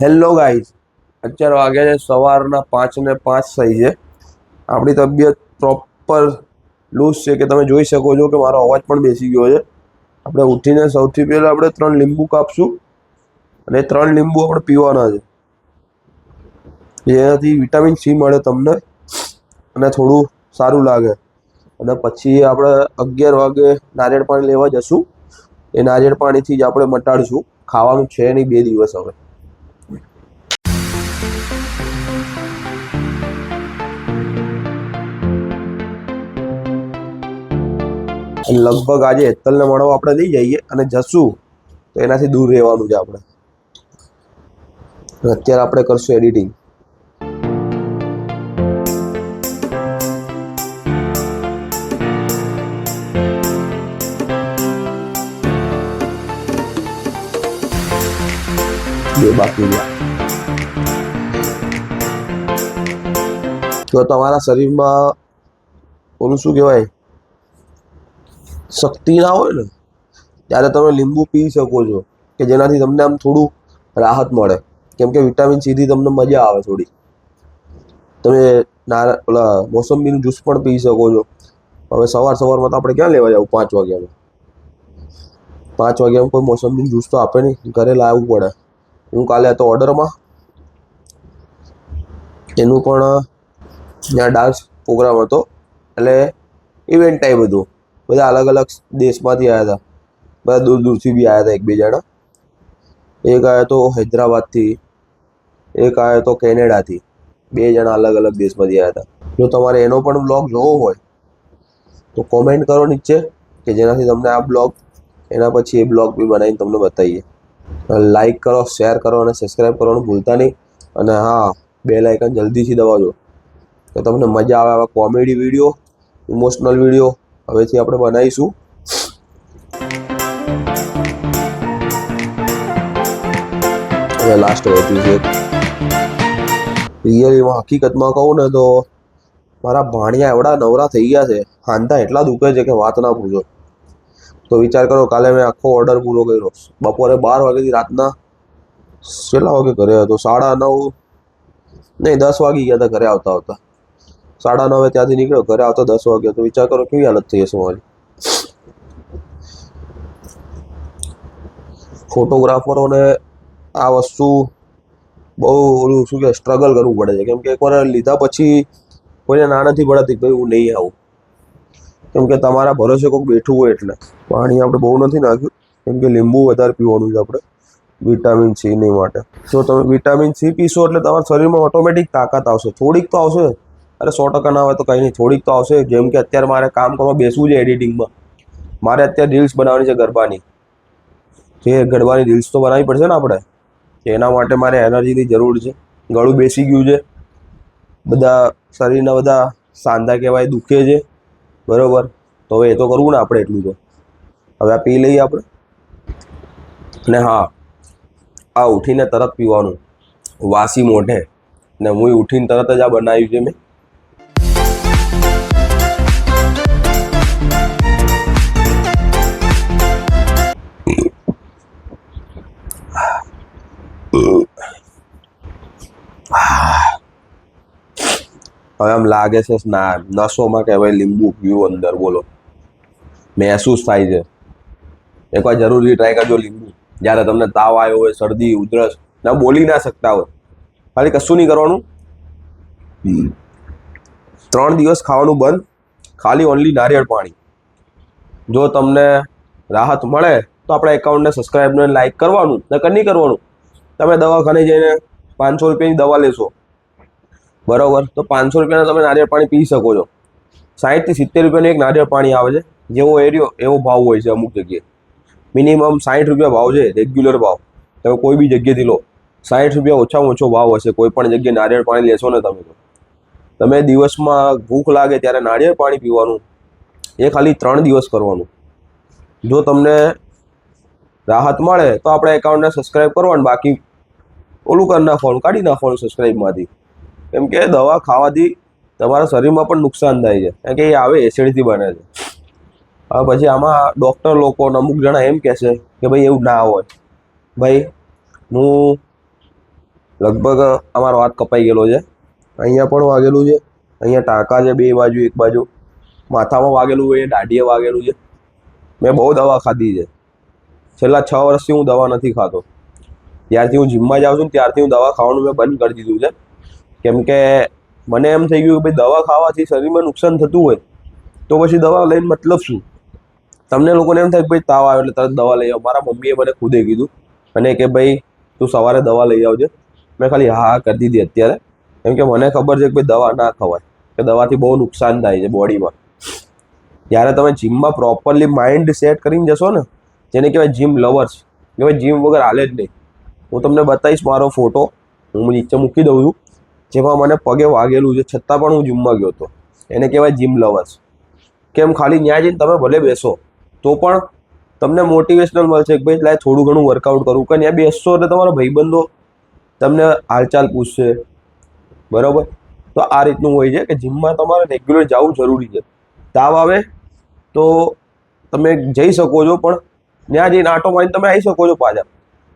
Hello guys, અત્યારે વાગે છે સવારના 5:05 થઈ છે. આપણી તબિયત પ્રોપર લૂઝ છે કે તમે જોઈ શકો છો કે મારો અવાજ પણ બેસી ગયો છે. આપણે ઉઠીને સૌથી પહેલાં આપણે 3 લીંબુ કાપશું અને 3 લીંબુ આપણે પીવાના છે. જેનાથી વિટામિન સી મળે તમને અને થોડું સારું લાગે. અને પછી આપણે 11 વાગે નારિયેળ પાણી લેવા જશું. એ નારિયેળ પાણીથી જ આપણે મટાડીશું. ખાવાનું છે નહીં 2 દિવસ હવે. લગભગ આજે હેતલને મળવા આપણે નહીં જઈએ અને જશું તો એનાથી દૂર રહેવાનું છે આપણે. અત્યારે આપણે કરશું એડિટિંગ. બે બાકી જો તમારા શરીરમાં ઓલું શું કહેવાય શક્તિ ના હોય ને ત્યારે તમે લીંબુ પી શકો છો કે જેનાથી તમને આમ થોડું રાહત મળે. કેમ કે વિટામિન સી થી તમને મજા આવે થોડી. તમે ઓલા મોસંબીનું જ્યુસ પણ પી શકો છો. હવે સવારમાં તો આપણે ક્યાં લેવા જવું 5 વાગ્યામાં? 5 વાગ્યામાં કોઈ મોસંબીનું જ્યુસ તો આપે નહીં, ઘરે લાવવું પડે. હું કાલે હતો ઓર્ડરમાં, એનું પણ ત્યાં ડાન્સ પ્રોગ્રામ હતો એટલે ઇવેન્ટ ટાઈપ હતું. બધા અલગ અલગ દેશમાંથી આવ્યા હતા, બધા દૂર દૂરથી બી આવ્યા હતા. એક બે જણા, એક આવ્યો તો હૈદરાબાદથી, એક આવ્યો તો કેનેડાથી. 2 જણા અલગ અલગ દેશમાંથી આવ્યા હતા. જો તમારે એનો પણ બ્લોગ જોવો હોય તો કોમેન્ટ કરો નીચે કે જેનાથી તમને આ બ્લોગ એના પછી એ બ્લોગ બી બનાવીને તમને બતાવીએ. લાઈક કરો, શેર કરો અને સબસ્ક્રાઈબ કરવાનું ભૂલતા નહીં. અને હા, બેલ આઇકન જલ્દીથી દબાવજો તો તમને મજા આવે. આવા કોમેડી વિડીયો, ઇમોશનલ વિડીયો હવેથી આપણે બનાવીશું. હવે લાસ્ટ વધ્યું છે રિયલીમાં. હકીકતમાં કહું ને તો મારા ભાણિયા એવડા નવરા થઈ ગયા છે, હાંધા એટલા દુખે છે કે વાત ના પૂછો. તો વિચાર કરો, કાલે મેં આખો ઓર્ડર પૂરો કર્યો. બપોરે 12 વાગ્યાથી રાતના કેટલા વાગે ઘરે હતો? 9:30 નહીં 10 વાગી ગયા હતા ઘરે આવતા આવતા. 9:30 ત્યાંથી નીકળ્યો, ઘરે આવતા 10 વાગ્યા. તો વિચાર કરો કેવી હાલત થઈ હશે મારી. ફોટોગ્રાફરોને આ વસ્તુ બહુ ઓલું શું કે સ્ટ્રગલ કરવું પડે છે. કેમ કે એકવાર લીધા પછી કોઈને ના નથી પડતી ભાઈ હું નહીં આવું. કેમ કે તમારા ભરોસે કોઈક બેઠું હોય એટલે. પાણી આપણે બહુ નથી નાખ્યું કેમ કે લીંબુ વધારે પીવાનું છે આપણે વિટામિન સી ની માટે. જો તમે વિટામિન સી પીશો એટલે તમારા શરીરમાં ઓટોમેટિક તાકાત આવશે. થોડીક તો આવશે, અરે 100% ના આવે તો કંઈ નહીં, થોડીક તો આવશે. જેમ કે અત્યારે મારે કામ કરવા બેસવું છે એડિટિંગમાં. મારે અત્યારે રીલ્સ બનાવવાની છે ગરબાની. જે ગરબાની રીલ્સ તો બનાવવી પડશે ને આપણે. એના માટે મારે એનર્જીની જરૂર છે. ગળું બેસી ગયું છે, બધા શરીરના બધા સાંધા કહેવાય દુખે છે, બરોબર. તો હવે એ તો કરવું ને આપણે એટલું તો. હવે આ પી લઈએ આપણે. અને હા, આ ઉઠીને તરત પીવાનું, વાસી મોઢે. ને હું ઉઠીને તરત જ આ બનાવ્યું છે મેં. હવે આમ લાગે છે ના નસોમાં કહેવાય લીંબુ પીવું અંદર. બોલો, મહેસૂસ થાય છે. એકવાર જરૂરથી ટ્રાય કરજો લીંબુ. જ્યારે તમને તાવ આવ્યો હોય, શરદી ઉધરસ, ના બોલી ના શકતા હોય, ખાલી કશું નહીં કરવાનું. 3 દિવસ ખાવાનું બંધ, ખાલી ઓનલી નારિયેળ પાણી. જો તમને રાહત મળે તો આપણા એકાઉન્ટને સબસ્ક્રાઈબ ને લાઈક કરવાનું, નકર નહીં કરવાનું. તમે દવાખાને જઈને 500 રૂપિયાની દવા લેશો, બરાબર, તો 500 રૂપિયાના તમે નારિયેળ પાણી પી શકો છો. 60 થી 70 રૂપિયાનું એક નારિયેળ પાણી આવે છે. જેવો એરિયો એવો ભાવ હોય છે અમુક જગ્યાએ. મિનિમમ 60 રૂપિયા ભાવ છે, રેગ્યુલર ભાવ. તમે કોઈ બી જગ્યાએથી લો, 60 રૂપિયા ઓછામાં ઓછો ભાવ હશે. કોઈ પણ જગ્યાએ નારિયેળ પાણી લેશો ને તમે તો તમે દિવસમાં ભૂખ લાગે ત્યારે નારિયેળ પાણી પીવાનું. એ ખાલી 3 દિવસ કરવાનું. જો તમને રાહત મળે તો આપણા એકાઉન્ટને સબસ્ક્રાઈબ કરવાનું, બાકી ઓલું કરી નાખવાનું, કાઢી નાખવાનું સબસ્ક્રાઈબમાંથી. કેમ કે દવા ખાવાથી તમારા શરીરમાં પણ નુકસાન થાય છે. કારણ કે એ આવે એસિડથી બને છે. હવે પછી આમાં ડૉક્ટર લોકો અમુક જણા એમ કહેશે કે ભાઈ એવું ના હોય. ભાઈ હું લગભગ અમારો હાથ કપાઈ ગયેલો છે, અહીંયા પણ વાગેલું છે, અહીંયા ટાંકા છે 2 બાજુ, એક બાજુ માથામાં વાગેલું હોય, દાઢીએ વાગેલું છે. મેં બહુ દવા ખાધી છે. છેલ્લા 6 વર્ષથી હું દવા નથી ખાતો. જ્યારથી હું જીમમાં જાઉં છું ને ત્યારથી હું દવા ખાવાનું મેં બંધ કરી દીધું છે. કેમ કે મને એમ થઈ ગયું કે ભાઈ દવા ખાવાથી શરીરમાં નુકસાન થતું હોય તો પછી દવા લઈને મતલબ શું? તમને લોકોને એમ થાય કે ભાઈ તાવ આવે એટલે તરત દવા લઈ આવો. મારા મમ્મીએ મને ખુદે કીધું અને કે ભાઈ તું સવારે દવા લઈ આવજે. મેં ખાલી હા કરી દીધી અત્યારે, કેમ કે મને ખબર છે કે ભાઈ દવા ના ખવાય, કે દવાથી બહુ નુકસાન થાય છે બોડીમાં. જ્યારે તમે જીમમાં પ્રોપરલી માઇન્ડ સેટ કરીને જશો ને, જેને કહેવાય જીમ લવર્સ, કે ભાઈ જીમ વગર હાલે જ નહીં. હું તમને બતાવીશ મારો ફોટો, હું નીચે મૂકી દઉં છું, જેમાં મને પગે વાગેલું છે છતાં પણ હું જીમમાં ગયો હતો. એને કહેવાય જીમ લવર્સ. કેમ? ખાલી ત્યાં જઈને તમે ભલે બેસો તો પણ તમને મોટિવેશનલ મળશે કે ભાઈ લાય થોડું ઘણું વર્કઆઉટ કરવું. કે ત્યાં બેસશો એટલે તમારા ભાઈબંધો તમને હાલચાલ પૂછશે, બરાબર? તો આ રીતનું હોય છે કે જીમમાં તમારે રેગ્યુલર જવું જરૂરી છે. તાવ આવે તો તમે જઈ શકો છો, પણ ત્યાં જઈને આટો મારીને તમે આવી શકો છો પાછા,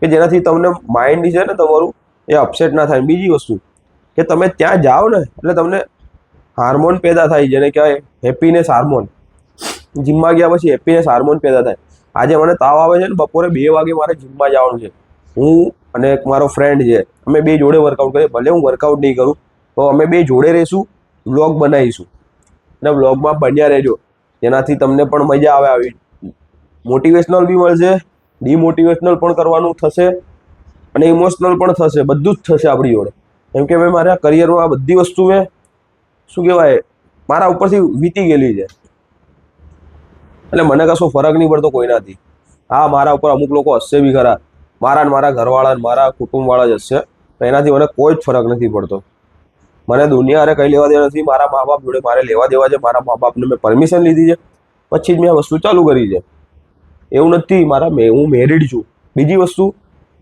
કે જેનાથી તમને માઇન્ડ છે ને તમારું એ અપસેટ ના થાય. બીજી વસ્તુ કે તમે ત્યાં જાઓ ને એટલે તમને હાર્મોન પેદા થાય, જેને કહેવાય હેપીનેસ હાર્મોન. જીમમાં ગયા પછી હેપીનેસ હાર્મોન પેદા થાય. આજે મને તાવ આવે છે ને બપોરે 2 વાગે મારે જીમમાં જવાનું છે. હું અને એક મારો ફ્રેન્ડ છે, અમે 2 જોડે વર્કઆઉટ કરીએ. ભલે હું વર્કઆઉટ નહીં કરું તો અમે 2 જોડે રહીશું, વ્લોગ બનાવીશું અને વ્લોગમાં બન્યા રહેજો, જેનાથી તમને પણ મજા આવે. આવી મોટિવેશનલ બી મળશે, ડિમોટિવેશનલ પણ કરવાનું થશે અને ઇમોશનલ પણ થશે. બધું જ થશે આપણી જોડે. કેમ કે મેં મારા કરિયરમાં આ બધી વસ્તુ મેં શું કહેવાય મારા ઉપરથી વીતી ગયેલી છે, એટલે મને કશો ફરક નહીં પડતો કોઈનાથી. હા, મારા ઉપર અમુક લોકો હસશે બી ખરા, મારા ને મારા ઘરવાળા ને મારા કુટુંબવાળા જ હસશે, તો એનાથી મને કોઈ જ ફરક નથી પડતો. મને દુનિયા અરે કંઈ લેવા દેવા નથી. મારા મા બાપ જોડે મારે લેવા દેવા છે. મારા મા બાપને મેં પરમિશન લીધી છે, પછી જ મેં આ વસ્તુ ચાલુ કરી છે. એવું નથી હું મેરિડ છું. બીજી વસ્તુ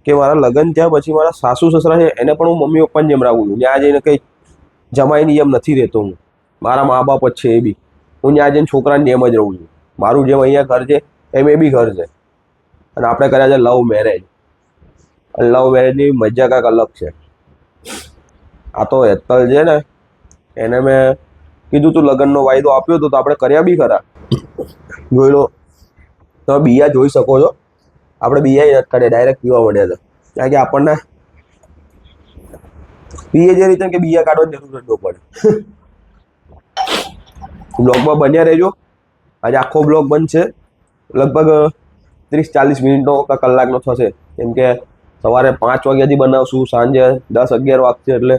કે મારા લગ્ન થયા પછી મારા સાસુ સસરા છે એને પણ હું મમ્મી પપ્પાની જેમ રાખું છું. ત્યાં જઈને કંઈ જમાઈની જેમ નથી રહેતો હું. મારા મા બાપ જ છે એ બી. હું ત્યાં જઈને છોકરાની જેમ જ રહું છું. મારું જેમ અહીંયા ઘર છે એમ એ બી ઘર છે. અને આપણે કર્યા છે લવ મેરેજ. લવ મેરેજની મજા કાંઈક અલગ છે. આ તો હેતલ છે ને, એને મેં કીધું તું લગ્નનો વાયદો આપ્યો હતો તો આપણે કર્યા બી ખરા. જોઈ લો, તમે બીયા જોઈ શકો છો. આપણે બીયા નથી કાઢ્યા, ડાયરેક્ટ પીવા મળ્યા હતા. કારણ કે આપણને પીએ જે રીતે કે બીયા કાઢવાની જરૂર જ ન પડે. બ્લોગમાં બન્યા રહેજો. આજે આખો બ્લોગ બનશે, લગભગ 30-40 મિનિટનો કે કલાકનો થશે. કેમ કે સવારે 5 વાગ્યાથી બનાવશું, સાંજે 10-11 વાગશે, એટલે